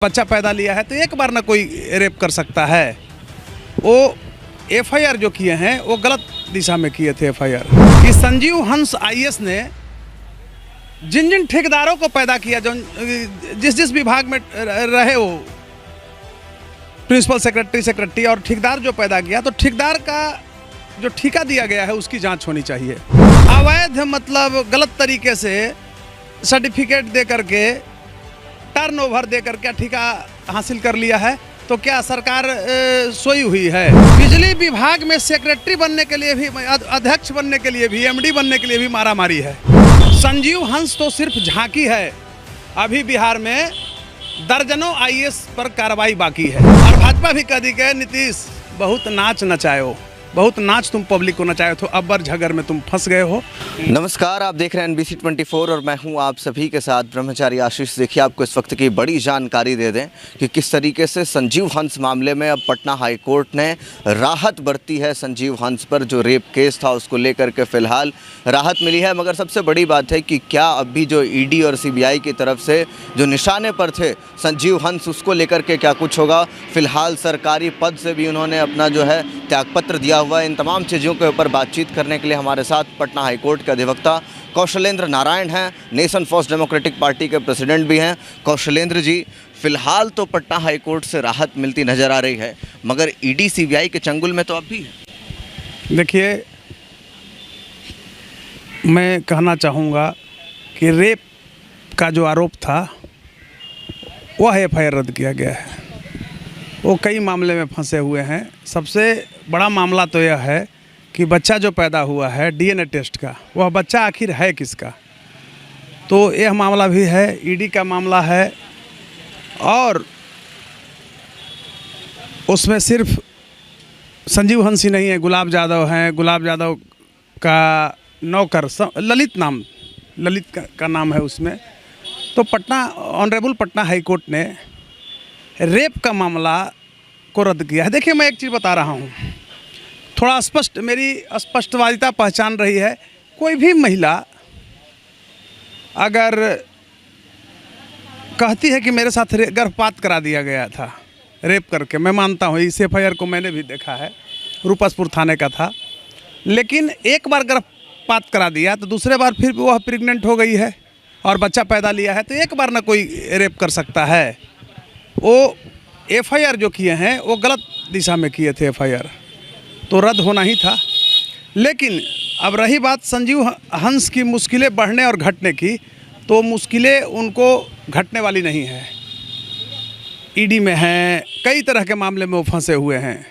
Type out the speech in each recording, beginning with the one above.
बच्चा पैदा लिया है तो एक बार ना कोई रेप कर सकता है। वो एफआईआर जो किए हैं वो गलत दिशा में किए थे। एफआईआर कि संजीव हंस आईएएस ने जिन जिन ठेकेदारों को पैदा किया, जो जिस विभाग में रहे, वो प्रिंसिपल सेक्रेटरी और ठेकेदार जो पैदा किया, तो ठेकेदार का जो ठेका दिया गया है उसकी जांच होनी चाहिए। अवैध मतलब गलत तरीके से सर्टिफिकेट दे करके, टर्नओवर दे करके ठेका हासिल कर लिया है, तो क्या सरकार सोई हुई है? बिजली विभाग में सेक्रेटरी बनने के लिए भी, अध्यक्ष बनने के लिए भी, एमडी बनने के लिए भी मारामारी है। संजीव हंस तो सिर्फ झांकी है, अभी बिहार में दर्जनों आईएएस पर कार्रवाई बाकी है। और भाजपा भी कह दी कि नीतीश बहुत नाच नचायो, बहुत नाच तुम पब्लिक को नचाए तो अब्बर झगर में तुम फंस गए हो। नमस्कार, आप देख रहे हैं NBC 24 और मैं हूं आप सभी के साथ ब्रह्मचारी आशीष। देखिए, आपको इस वक्त की बड़ी जानकारी दे दें कि किस तरीके से संजीव हंस मामले में अब पटना हाई कोर्ट ने राहत बरती है। संजीव हंस पर जो रेप केस था उसको लेकर के फिलहाल राहत मिली है, मगर सबसे बड़ी बात है कि क्या अब भी जो ईडी और सीबीआई की तरफ से जो निशाने पर थे संजीव हंस, उसको लेकर के क्या कुछ होगा। फिलहाल सरकारी पद से भी उन्होंने अपना जो है त्यागपत्र दिया हुआ। इन तमाम चीज़ों के ऊपर बातचीत करने के लिए हमारे साथ पटना हाई कोर्ट के अधिवक्ता कौशलेंद्र नारायण हैं, नेशन फर्स्ट डेमोक्रेटिक पार्टी के प्रेसिडेंट भी हैं। कौशलेंद्र जी, फिलहाल तो पटना हाई कोर्ट से राहत मिलती नज़र आ रही है, मगर ईडी सीबीआई के चंगुल में तो अब भी है। देखिए, मैं कहना चाहूँगा कि रेप का जो आरोप था वह एफआईआर रद्द किया गया है। वो कई मामले में फंसे हुए हैं। सबसे बड़ा मामला तो यह है कि बच्चा जो पैदा हुआ है डीएनए टेस्ट का, वह बच्चा आखिर है किसका, तो यह मामला भी है, ईडी का मामला है। और उसमें सिर्फ संजीव हंस ही नहीं है, गुलाब यादव हैं। गुलाब यादव का नौकर ललित का नाम है उसमें। तो ऑनरेबल पटना हाई कोर्ट ने रेप का मामला को रद्द किया है। देखिए, मैं एक चीज़ बता रहा हूँ, थोड़ा मेरी स्पष्टवादिता पहचान रही है। कोई भी महिला अगर कहती है कि मेरे साथ गर्भपात करा दिया गया था रेप करके, मैं मानता हूँ, इस एफआईआर को मैंने भी देखा है, रूपसपुर थाने का था। लेकिन एक बार गर्भपात करा दिया तो दूसरे बार फिर वह प्रेग्नेंट हो गई है और बच्चा पैदा लिया है, तो एक बार ना कोई रेप कर सकता है। वो एफआईआर जो किए हैं वो गलत दिशा में किए थे। एफआईआर तो रद्द होना ही था। लेकिन अब रही बात संजीव हंस की मुश्किलें बढ़ने और घटने की, तो मुश्किलें उनको घटने वाली नहीं है। ईडी में हैं, कई तरह के मामले में वो फंसे हुए हैं,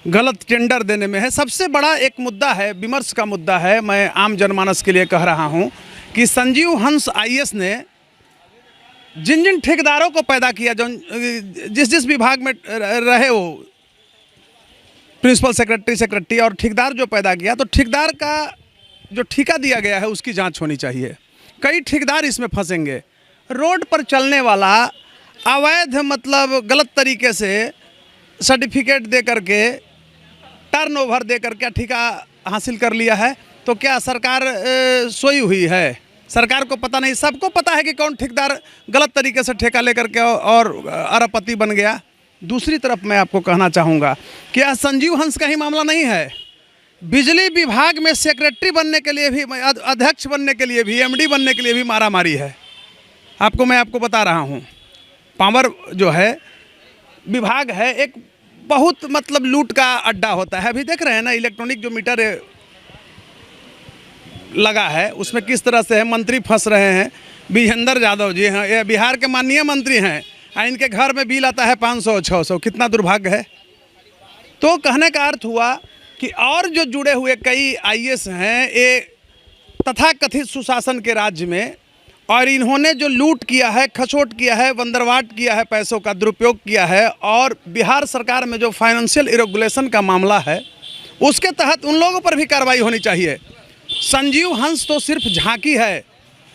गलत टेंडर देने में है। सबसे बड़ा एक मुद्दा है, विमर्श का मुद्दा है, मैं आम जनमानस के लिए कह रहा हूँ कि संजीव हंस आईएएस ने जिन जिन ठेकेदारों को पैदा किया, जो जिस विभाग में रहे, वो प्रिंसिपल सेक्रेटरी और ठेकेदार जो पैदा किया, तो ठेकेदार का जो ठेका दिया गया है उसकी जांच होनी चाहिए। कई ठेकेदार इसमें फंसेंगे। रोड पर चलने वाला अवैध मतलब गलत तरीके से सर्टिफिकेट दे करके, टर्नओवर दे करके ठेका हासिल कर लिया है, तो क्या सरकार सोई हुई है? सरकार को पता नहीं, सबको पता है कि कौन ठेकेदार गलत तरीके से ठेका लेकर के और अरबपति बन गया। दूसरी तरफ मैं आपको कहना चाहूँगा कि यह संजीव हंस का ही मामला नहीं है। बिजली विभाग में सेक्रेटरी बनने के लिए भी, अध्यक्ष बनने के लिए भी, एमडी बनने के लिए भी मारामारी है। मैं आपको बता रहा हूँ, पावर जो है विभाग है, एक बहुत मतलब लूट का अड्डा होता है। अभी देख रहे हैं ना, इलेक्ट्रॉनिक जो मीटर लगा है उसमें किस तरह से है, मंत्री फंस रहे हैं। विजेंद्र यादव जी हैं, ये बिहार के माननीय मंत्री हैं, इनके घर में बिल आता है 500-600। कितना दुर्भाग्य है। तो कहने का अर्थ हुआ कि और जो जुड़े हुए कई आईएएस हैं ये तथाकथित सुशासन के राज्य में, और इन्होंने जो लूट किया है, खसोट किया है, बंदरवाट किया है, पैसों का दुरुपयोग किया है, और बिहार सरकार में जो फाइनेंशियल इरेगुलेशन का मामला है उसके तहत उन लोगों पर भी कार्रवाई होनी चाहिए। संजीव हंस तो सिर्फ झांकी है,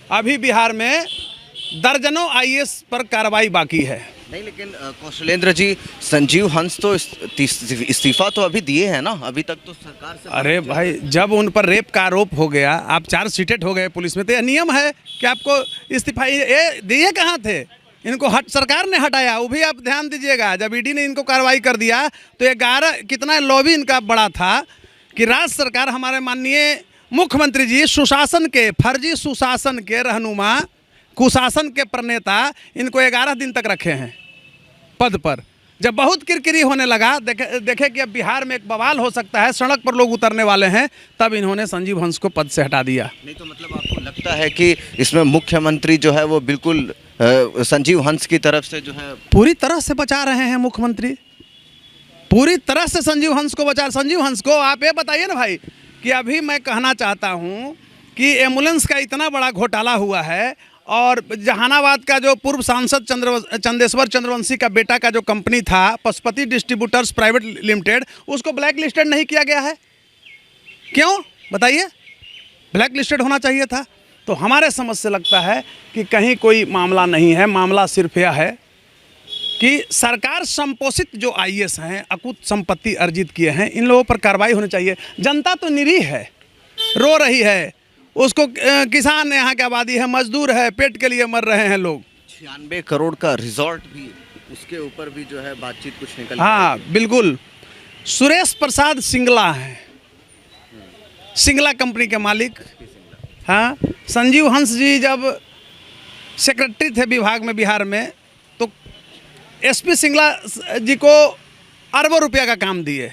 अभी बिहार में दर्जनों आईएएस पर कार्रवाई बाकी है। नहीं, लेकिन कौशलेंद्र जी, संजीव हंस तो इस्तीफा तो अभी दिए हैं ना, अभी तक तो सरकार से। अरे भाई, जब उन पर रेप का आरोप हो गया, आप चार्जशीटेड हो गए पुलिस में, तो यह नियम है कि आपको इस्तीफा। ये दिए कहाँ थे? इनको सरकार ने हटाया, वो भी आप ध्यान दीजिएगा। जब ईडी ने इनको कार्रवाई कर दिया तो 11 कितना लॉबी इनका बड़ा था कि राज्य सरकार, हमारे माननीय मुख्यमंत्री जी सुशासन के, फर्जी सुशासन के रहनुमा, कुशासन के प्रणेता, इनको 11 दिन तक रखे हैं पद पर। जब बहुत किरकिरी होने लगा, देखे कि अब बिहार में एक बवाल हो सकता है, सड़क पर लोग उतरने वाले हैं, तब इन्होंने संजीव हंस को पद से हटा दिया। नहीं तो मतलब आपको लगता है कि इसमें मुख्यमंत्री जो है वो बिल्कुल संजीव हंस की तरफ से जो है पूरी तरह से बचा रहे हैं मुख्यमंत्री, पूरी तरह से संजीव हंस को बचा। संजीव हंस को आप ये बताइए ना भाई कि अभी मैं कहना चाहता हूँ कि एम्बुलेंस का इतना बड़ा घोटाला हुआ है, और जहानाबाद का जो पूर्व सांसद चंदेश्वर चंद्रवंशी का बेटा का जो कंपनी था पशुपति डिस्ट्रीब्यूटर्स प्राइवेट लिमिटेड, उसको ब्लैक लिस्टेड नहीं किया गया है। क्यों बताइए? ब्लैक लिस्टेड होना चाहिए था। तो हमारे समझ से लगता है कि कहीं कोई मामला नहीं है, मामला सिर्फ यह है कि सरकार संपोषित जो आईएएस हैं, अकूत संपत्ति अर्जित किए हैं, इन लोगों पर कार्रवाई होनी चाहिए। जनता तो निरीह है, रो रही है, उसको किसान यहाँ की आबादी है, मजदूर है, पेट के लिए मर रहे हैं लोग। 96 करोड़ का रिजॉर्ट भी, उसके ऊपर भी जो है बातचीत कुछ निकल। हाँ बिल्कुल, सुरेश प्रसाद सिंगला हैं, सिंगला कंपनी के मालिक। हाँ, संजीव हंस जी जब सेक्रेटरी थे विभाग में बिहार में, तो एसपी सिंगला जी को अरबों रुपया का काम दिए,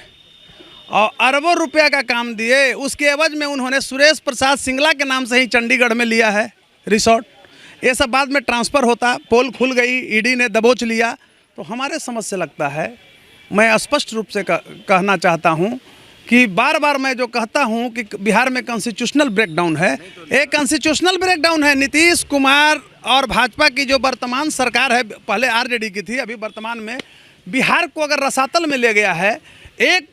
और अरबों रुपया का काम दिए, उसके एवज में उन्होंने सुरेश प्रसाद सिंगला के नाम से ही चंडीगढ़ में लिया है रिसोर्ट। ये सब बाद में ट्रांसफ़र होता, पोल खुल गई, ईडी ने दबोच लिया। तो हमारे समझ से लगता है, मैं स्पष्ट रूप से कहना चाहता हूँ कि बार बार मैं जो कहता हूँ कि बिहार में कॉन्स्टिट्यूशनल ब्रेकडाउन है, एक कॉन्स्टिट्यूशनल ब्रेकडाउन है। नीतीश कुमार और भाजपा की जो वर्तमान सरकार है, पहले आरजेडी की थी, अभी वर्तमान में बिहार को अगर रसातल में ले गया है। एक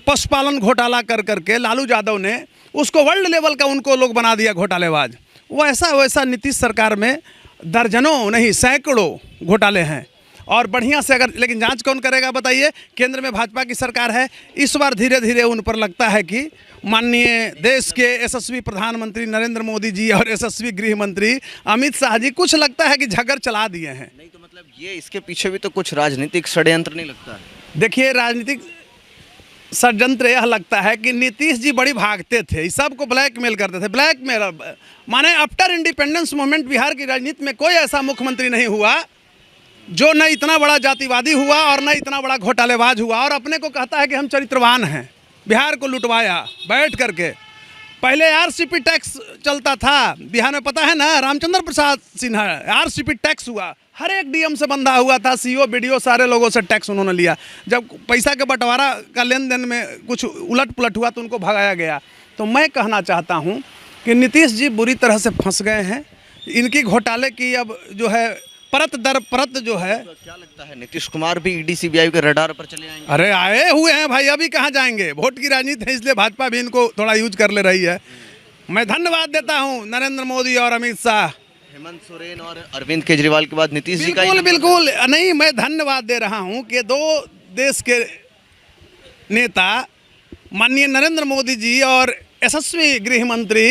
पशुपालन घोटाला कर करके लालू यादव ने उसको वर्ल्ड लेवल का उनको लोग बना दिया घोटालेबाज। वैसा नीतीश सरकार में दर्जनों नहीं सैकड़ों घोटाले हैं, और बढ़िया से अगर, लेकिन जांच कौन करेगा बताइए? केंद्र में भाजपा की सरकार है। इस बार धीरे धीरे उन पर लगता है कि माननीय देश के यशस्वी प्रधानमंत्री नरेंद्र मोदी जी और यशस्वी गृह मंत्री अमित शाह जी कुछ लगता है कि झगड़ चला दिए हैं। नहीं तो मतलब ये इसके पीछे भी तो कुछ राजनीतिक षड्यंत्र नहीं लगता है? देखिए, राजनीतिक षड्यंत्र यह लगता है कि नीतीश जी बड़ी भागते थे, सबको ब्लैकमेल करते थे। ब्लैकमेल माने आफ्टर इंडिपेंडेंस मूवमेंट बिहार की राजनीति में कोई ऐसा मुख्यमंत्री नहीं हुआ जो न इतना बड़ा जातिवादी हुआ और न इतना बड़ा घोटालेबाज हुआ, और अपने को कहता है कि हम चरित्रवान हैं। बिहार को लुटवाया बैठ करके। पहले आरसीपी टैक्स चलता था बिहार में, पता है ना, रामचंद्र प्रसाद सिन्हा, आरसीपी टैक्स हुआ, हर एक डीएम से बंधा हुआ था, सीओ बीडीओ सारे लोगों से टैक्स उन्होंने लिया। जब पैसा के बंटवारा का लेन देन में कुछ उलट पुलट हुआ तो उनको भगाया गया। तो मैं कहना चाहता हूँ कि नीतीश जी बुरी तरह से फंस गए हैं। इनकी घोटाले की अब जो है परत दर परत जो है। तो क्या लगता है नीतीश कुमार भी ईडी सीबीआई के रडार पर चले आएंगे? अरे आए हुए हैं भाई, अभी कहाँ जाएंगे? वोट की राजनीति है, इसलिए भाजपा भी इनको थोड़ा यूज कर ले रही है। मैं धन्यवाद देता हूँ नरेंद्र मोदी और अमित शाह, हेमंत सोरेन और अरविंद केजरीवाल के बाद नीतीश जी का बिल्कुल नहीं, मैं धन्यवाद दे रहा हूँ कि दो देश के नेता माननीय नरेंद्र मोदी जी और यशस्वी गृह मंत्री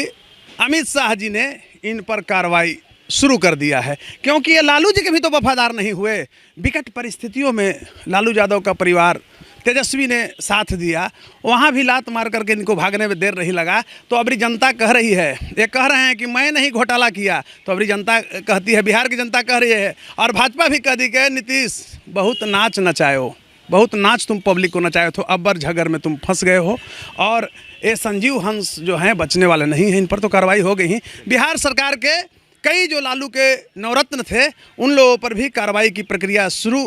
अमित शाह जी ने इन पर कार्रवाई शुरू कर दिया है। क्योंकि ये लालू जी के भी तो वफादार नहीं हुए। विकट परिस्थितियों में लालू यादव का परिवार, तेजस्वी ने साथ दिया, वहाँ भी लात मार करके इनको भागने में देर नहीं लगा। तो अबरी जनता कह रही है, ये कह रहे हैं कि मैं नहीं घोटाला किया, तो अबरी जनता कहती है, बिहार की जनता कह रही है, और भाजपा भी कह दी कि नीतीश बहुत नाच नचायो, बहुत नाच तुम पब्लिक को नचाए तो अब्बर झगर में तुम फंस गए हो। और ये संजीव हंस जो हैं बचने वाले नहीं हैं, इन पर तो कार्रवाई हो गई। बिहार सरकार के कई जो लालू के नवरत्न थे, उन लोगों पर भी कार्रवाई की प्रक्रिया शुरू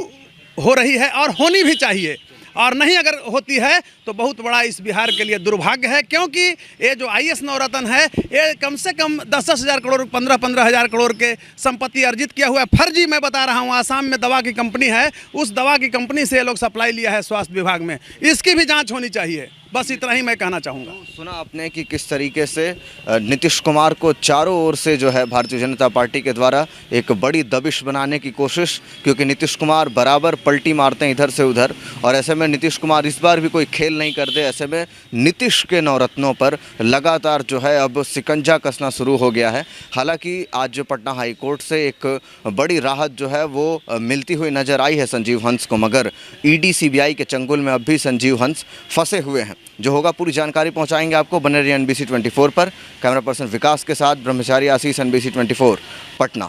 हो रही है, और होनी भी चाहिए। और नहीं अगर होती है तो बहुत बड़ा इस बिहार के लिए दुर्भाग्य है। क्योंकि ये जो आईएएस नवरत्न है, ये कम से कम 10-10 हज़ार करोड़, 15-15 हज़ार करोड़ के संपत्ति अर्जित किया हुआ है। फर्जी मैं बता रहा हूँ, आसाम में दवा की कंपनी है, उस दवा की कंपनी से ये लोग सप्लाई लिया है स्वास्थ्य विभाग में। इसकी भी जाँच होनी चाहिए। बस इतना ही मैं कहना चाहूँगा। सुना आपने कि किस तरीके से नीतीश कुमार को चारों ओर से जो है भारतीय जनता पार्टी के द्वारा एक बड़ी दबिश बनाने की कोशिश, क्योंकि नीतीश कुमार बराबर पलटी मारते हैं इधर से उधर, और ऐसे में नीतीश कुमार इस बार भी कोई खेल नहीं करते। ऐसे में नीतीश के नवरत्नों पर लगातार जो है अब शिकंजा कसना शुरू हो गया है। हालांकि आज जो पटना हाई कोर्ट से एक बड़ी राहत जो है वो मिलती हुई नजर आई है संजीव हंस को, मगर ईडी सीबीआई के चंगुल में अब भी संजीव हंस फंसे हुए हैं। जो होगा पूरी जानकारी पहुंचाएंगे आपको। बने रहिए NBC 24 पर। कैमरा पर्सन विकास के साथ ब्रह्मचारी आशीष, NBC 24 पटना।